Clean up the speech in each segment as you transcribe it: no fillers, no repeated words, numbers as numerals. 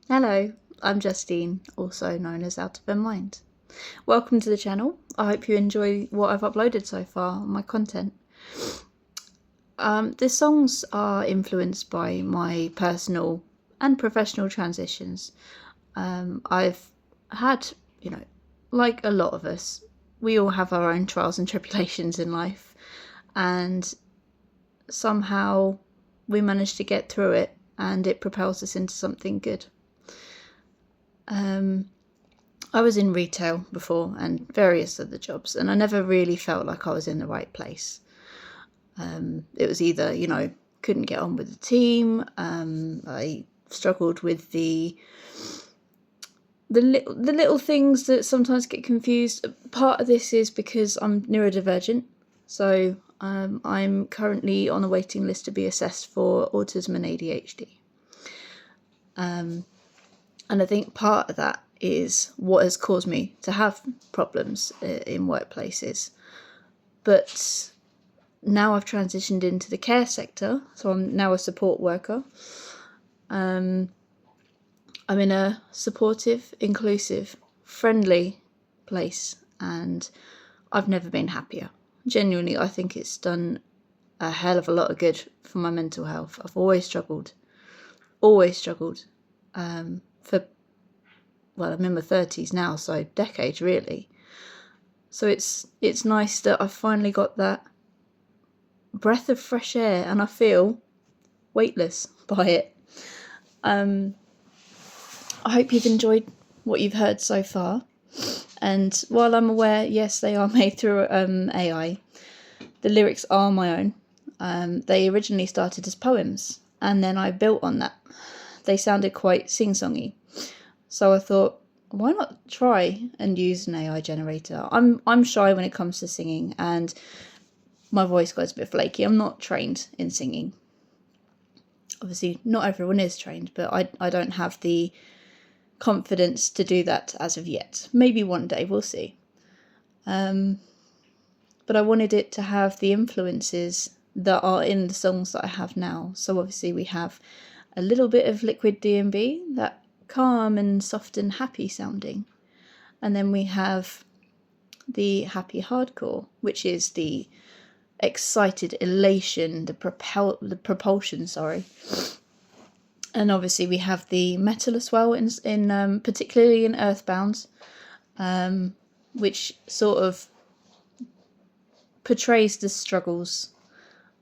Hello, I'm Justine, also known as OutOfHerMind. Welcome to the channel. I hope you enjoy what I've uploaded so far, my content. The songs are influenced by my personal and professional transitions. I've had, like a lot of us, we all have our own trials and tribulations in life, and somehow we manage to get through it and it propels us into something good. I was in retail before and various other jobs, and I never really felt like I was in the right place. It was either, couldn't get on with the team. I struggled with the little things that sometimes get confused. Part of this is because I'm neurodivergent, so I'm currently on a waiting list to be assessed for autism and ADHD. And I think part of that is what has caused me to have problems in workplaces. But now I've transitioned into the care sector, so I'm now a support worker. I'm in a supportive, inclusive, friendly place, and I've never been happier. Genuinely, I think it's done a hell of a lot of good for my mental health. I've always struggled. I'm in my 30s now, so decades really. So it's nice that I've finally got that breath of fresh air, and I feel weightless by it. I hope you've enjoyed what you've heard so far. And while I'm aware, yes, they are made through AI, the lyrics are my own. They originally started as poems, and then I built on that. They sounded quite sing-songy. So I thought, why not try and use an AI generator? I'm shy when it comes to singing, and my voice goes a bit flaky. I'm not trained in singing. Obviously, not everyone is trained, but I don't have the confidence to do that as of yet. Maybe one day, we'll see. But I wanted it to have the influences that are in the songs that I have now. So obviously we have a little bit of liquid D&B, that calm and soft and happy sounding. And then we have the happy hardcore, which is the excited elation, the propulsion, sorry. And obviously we have the metal as well, in particularly in Earthbound, which sort of portrays the struggles.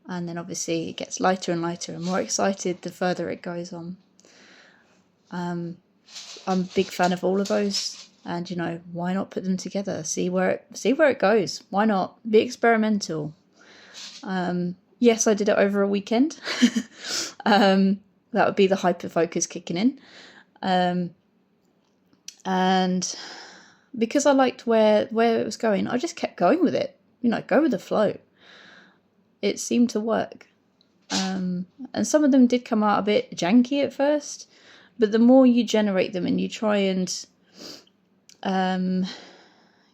And then obviously it gets lighter and lighter and more excited the further it goes on. I'm a big fan of all of those, and why not put them together? See where it goes. Why not be experimental? Yes, I did it over a weekend. That would be the hyper focus kicking in. And because I liked where it was going, I just kept going with it. Go with the flow. It seemed to work. And some of them did come out a bit janky at first, but the more you generate them and you try and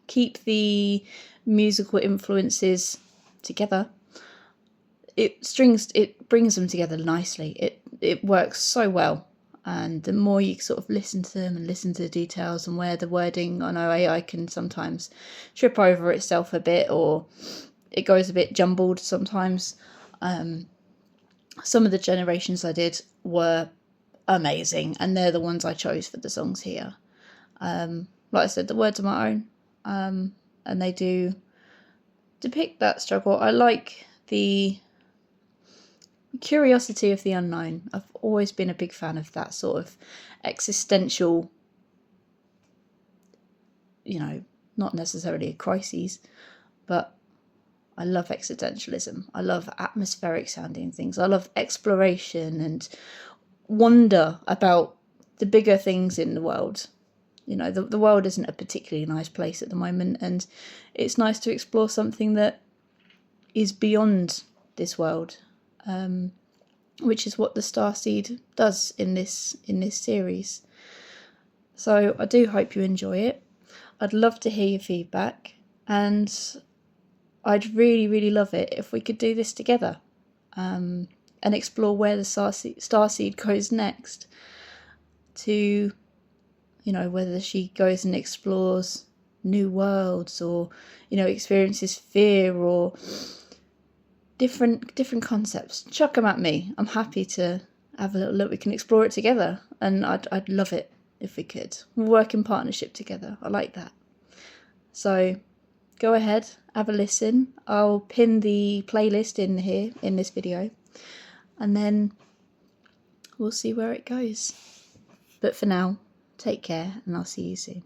keep the musical influences together, it brings them together nicely. It works so well. And the more you sort of listen to them and listen to the details and where the wording, I know AI can sometimes trip over itself a bit, or it goes a bit jumbled sometimes. Some of the generations I did were amazing, and they're the ones I chose for the songs here. Like I said, the words are my own, and they do depict that struggle. I like the curiosity of the unknown. I've always been a big fan of that sort of existential, not necessarily a crisis, but I love existentialism. I love atmospheric sounding things. I love exploration and wonder about the bigger things in the world. The world isn't a particularly nice place at the moment, and it's nice to explore something that is beyond this world, which is what the Starseed does in this series. So I do hope you enjoy it. I'd love to hear your feedback, and I'd really, really love it if we could do this together, and explore where the Starseed goes next. to, you know, whether she goes and explores new worlds, or, you know, experiences fear, or different concepts. Chuck them at me. I'm happy to have a little look. We can explore it together, and I'd love it if we could. We'll work in partnership together. I like that. So go ahead, have a listen. I'll pin the playlist in here in this video, and then we'll see where it goes. But for now, take care, and I'll see you soon.